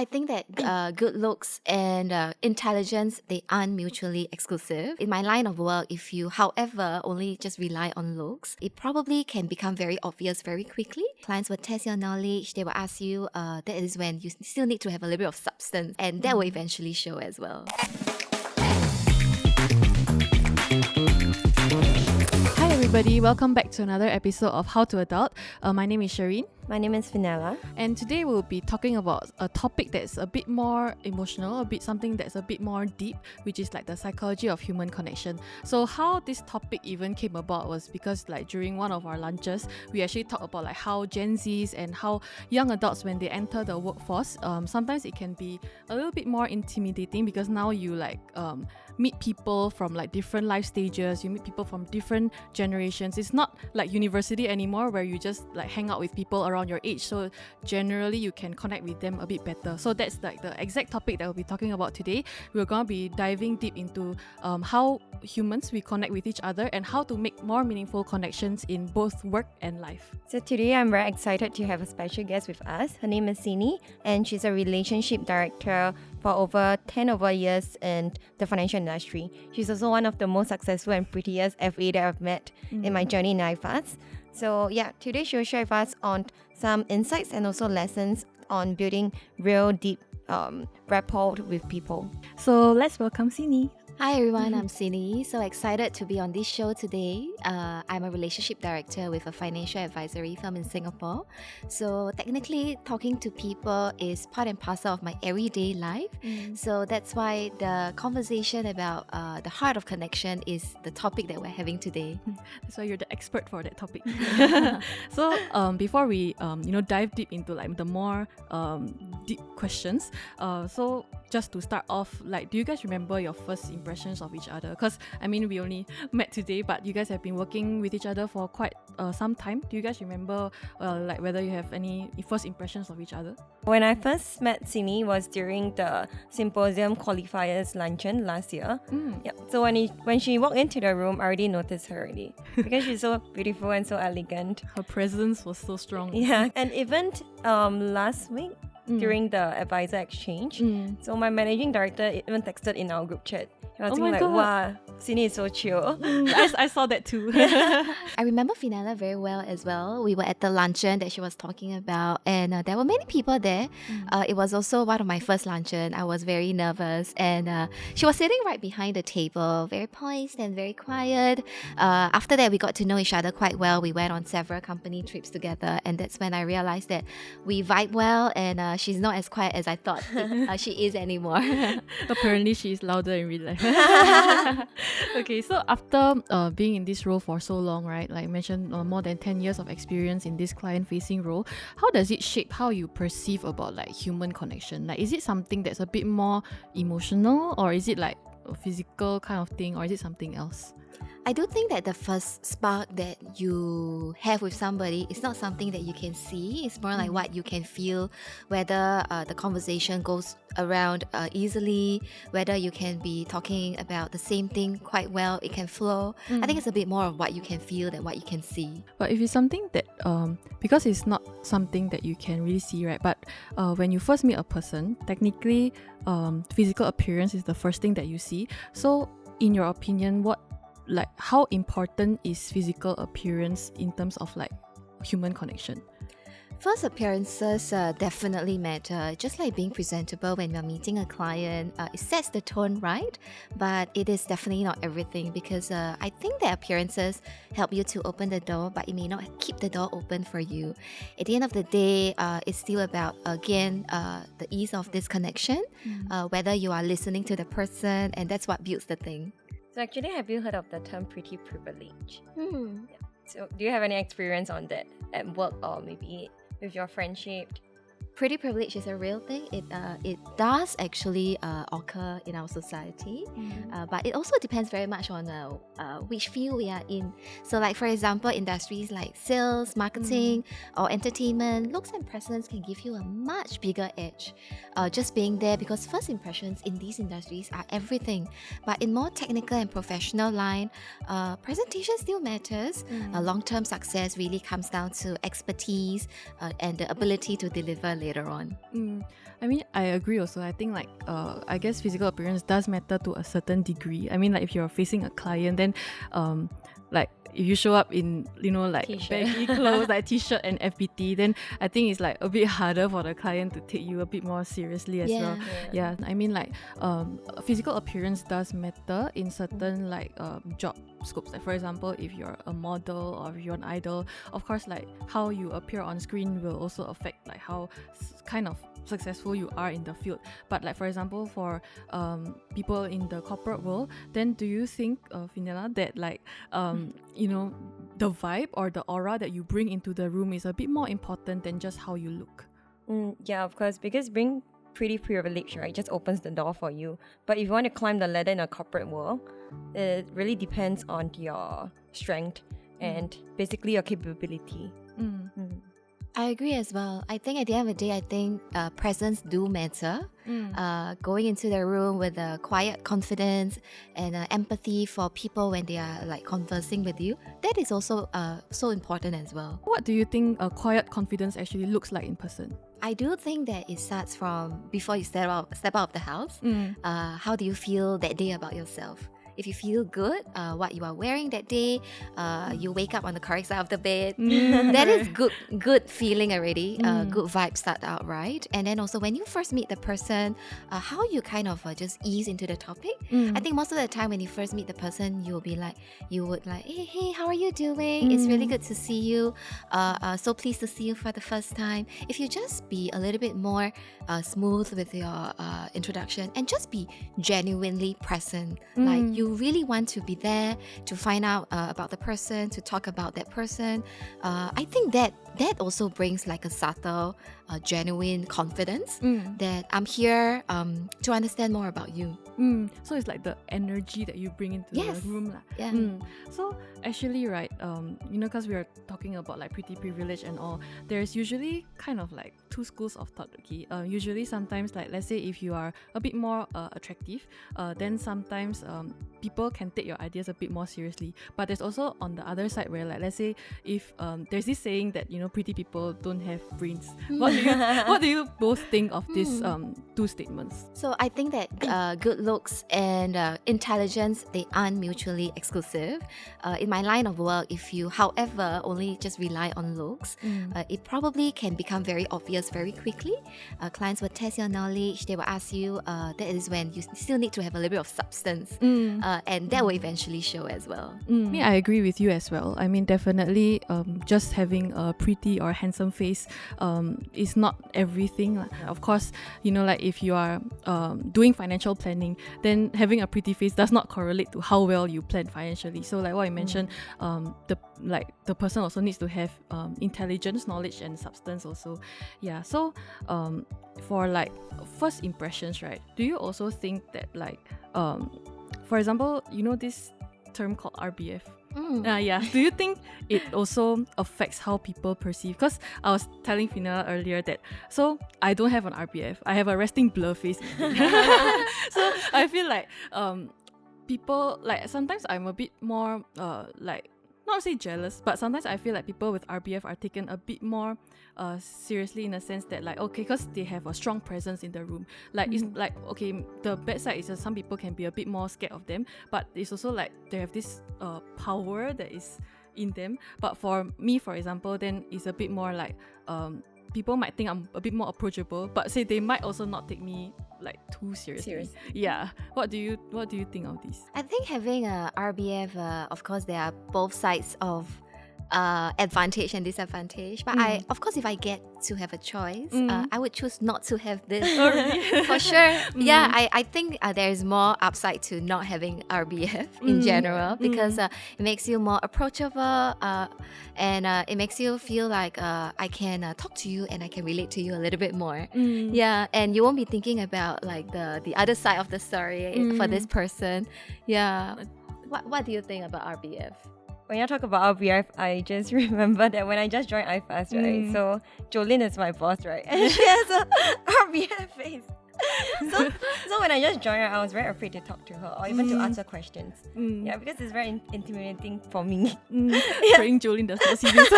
I think that good looks and intelligence, they aren't mutually exclusive. In my line of work, if you, however, only just rely on looks, it probably can become very obvious very quickly. Clients will test your knowledge, they will ask you, that is when you still need to have a little bit of substance, and that will eventually show as well. Hi everybody, welcome back to another episode of How to Adult. My name is Shireen. My name is Finella. And today we'll be talking about a topic that's a bit more emotional, something that's a bit more deep, which is like the psychology of human connection. So how this topic even came about was because like during one of our lunches, we actually talked about like how Gen Zs and how young adults, when they enter the workforce, sometimes it can be a little bit more intimidating because now you meet people from like different life stages, you meet people from different generations. It's not like university anymore where you just like hang out with people around your age, so generally you can connect with them a bit better. So that's like the exact topic that we'll be talking about today. We're going to be diving deep into how humans we connect with each other and how to make more meaningful connections in both work and life. So today I'm very excited to have a special guest with us. Her name is Sini, and she's a relationship director for over 10 years in the financial industry. She's also one of the most successful and prettiest FA that I've met in my journey in iFAST. So yeah, today she'll share with us on some insights and also lessons on building real deep rapport with people. So let's welcome Sini. Hi everyone, I'm Sini. So excited to be on this show today. I'm a relationship director with a financial advisory firm in Singapore. So technically, talking to people is part and parcel of my everyday life. So that's why the conversation about the heart of connection is the topic that we're having today. So you're the expert for that topic. So before we dive deep into like the more deep questions, so just to start off, like, do you guys remember your first impressions of each other? Because I mean, we only met today, but you guys have been working with each other for quite some time. Do you guys remember like whether you have any first impressions of each other? When I first met Sini was during the Symposium Qualifiers luncheon last year. Yep. So when she walked into the room, I already noticed her already because she's so beautiful and so elegant. Her presence was so strong. Yeah, and even last week, during the advisor exchange. So my managing director even texted in our group chat. I was thinking like, wow, Sini is so chill. I saw that too. I remember Finella very well as well. We were at the luncheon that she was talking about, and there were many people there. It was also one of my first luncheon. I was very nervous, and she was sitting right behind the table, very poised and very quiet. After that, we got to know each other quite well. We went on several company trips together, and that's when I realized that we vibe well, and she's not as quiet as I thought she is anymore. Apparently, she's louder in real life. Okay, so after being in this role for so long, right, like I mentioned, more than 10 years of experience in this client-facing role, how does it shape how you perceive about like human connection? Like, is it something that's a bit more emotional, or is it like a physical kind of thing, or is it something else? I do think that the first spark that you have with somebody is not something that you can see. It's more like what you can feel, whether the conversation goes around easily, whether you can be talking about the same thing quite well, it can flow. I think it's a bit more of what you can feel than what you can see. But if it's something that, because it's not something that you can really see, right? But when you first meet a person, technically physical appearance is the first thing that you see. So in your opinion, how important is physical appearance in terms of like human connection? First appearances definitely matter. Just like being presentable when you're meeting a client, it sets the tone right, but it is definitely not everything, because I think that appearances help you to open the door, but it may not keep the door open for you. At the end of the day, it's still about, again, the ease of this connection, whether you are listening to the person, and that's what builds the thing. So actually, have you heard of the term pretty privilege? Yeah. So do you have any experience on that at work or maybe with your friendship? Pretty privilege is a real thing. It does actually occur in our society, but it also depends very much on which field we are in. So like, for example, industries like sales, marketing, or entertainment, looks and presence can give you a much bigger edge just being there, because first impressions in these industries are everything. But in more technical and professional line, presentation still matters. Long-term success really comes down to expertise and the ability to deliver later on. I mean, I agree also. I think like I guess physical appearance does matter to a certain degree. I mean, like if you're facing a client, then like if you show up in, you know, like T-shirt. baggy clothes like t-shirt and FBT, then I think it's like a bit harder for the client to take you a bit more seriously as well. Yeah, I mean like physical appearance does matter in certain like job scopes. Like for example, if you're a model or if you're an idol, of course like how you appear on screen will also affect like how kind of successful you are in the field. But like for example, for people in the corporate world, then do you think, Fenella, that like you know, the vibe or the aura that you bring into the room is a bit more important than just how you look? Yeah, of course, because being pretty privileged, right, just opens the door for you. But if you want to climb the ladder in a corporate world, it really depends on your strength and basically your capability. I agree as well. I think at the end of the day, I think presence do matter. Going into the room with a quiet confidence and empathy for people when they are like conversing with you, that is also so important as well. What do you think a quiet confidence actually looks like in person? I do think that it starts from before you step out of the house. How do you feel that day about yourself? If you feel good, what you are wearing that day, you wake up on the correct side of the bed, that is good feeling already. Good vibes start out, right? And then also when you first meet the person, how you kind of just ease into the topic. I think most of the time when you first meet the person, you would like, hey, how are you doing? It's really good to see you. So pleased to see you for the first time. If you just be a little bit more smooth with your introduction and just be genuinely present, like you really want to be there to find out about the person, to talk about that person. I think that also brings like a subtle, genuine confidence that I'm here to understand more about you. So it's like the energy that you bring into the room. Yeah. So actually, right, you know, because we are talking about like pretty privilege and all, there's usually kind of like two schools of thought. Okay, usually sometimes like let's say if you are a bit more attractive, then sometimes people can take your ideas a bit more seriously. But there's also on the other side where like let's say if there's this saying that, you know, pretty people don't have brains. What do you both think of these two statements? So I think that good looks and intelligence, they aren't mutually exclusive. In my line of work, if you, however, only just rely on looks, it probably can become very obvious very quickly. Clients will test your knowledge. They will ask you, that is when you still need to have a little bit of substance. And that will eventually show as well. Yeah, I agree with you as well. I mean, definitely just having a pretty or handsome face is not everything. Of course, you know, like if you are doing financial planning, then having a pretty face does not correlate to how well you plan financially. So like what I mentioned, the person also needs to have intelligence, knowledge and substance also. Yeah, so for like first impressions, right, do you also think that like for example, you know this term called RBF? Do you think it also affects how people perceive? Because I was telling Fina earlier that, so I don't have an RBF, I have a resting blur face. So I feel like people, like sometimes I'm a bit more like, not say jealous, but sometimes I feel like people with RBF are taken a bit more seriously, in a sense that like, okay, because they have a strong presence in the room. Like it's like, okay, the bad side is that some people can be a bit more scared of them, but it's also like they have this power that is in them. But for me, for example, then it's a bit more like people might think I'm a bit more approachable, but say they might also not take me like too seriously. Yeah. What do you think of this? I think having a RBF, of course, there are both sides of advantage and disadvantage. But I, of course, if I get to have a choice, I would choose not to have this. For sure. Yeah, I think there is more upside to not having RBF in general, because it makes you more approachable, and it makes you feel like I can talk to you and I can relate to you a little bit more. Yeah, and you won't be thinking about like the other side of the story for this person. Yeah. What do you think about RBF? When you talk about RBF, I just remember that when I just joined iFAST, right? So Jolene is my boss, right? And she has a RBF face. So when I just joined her, I was very afraid to talk to her or even to answer questions. Yeah, because it's very intimidating for me. Praying Jolene does not see this.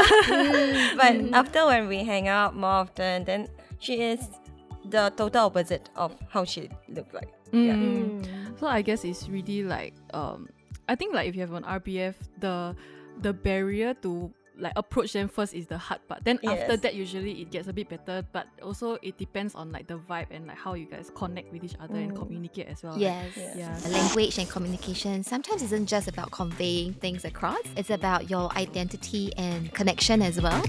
But after when we hang out more often, then she is the total opposite of how she looked like. So I guess it's really like I think like if you have an RBF, the barrier to like approach them first is the hard part. Then after that, usually it gets a bit better. But also it depends on like the vibe and like how you guys connect with each other and communicate as well. Yes. Right? Yeah. Language and communication sometimes isn't just about conveying things across. It's about your identity and connection as well.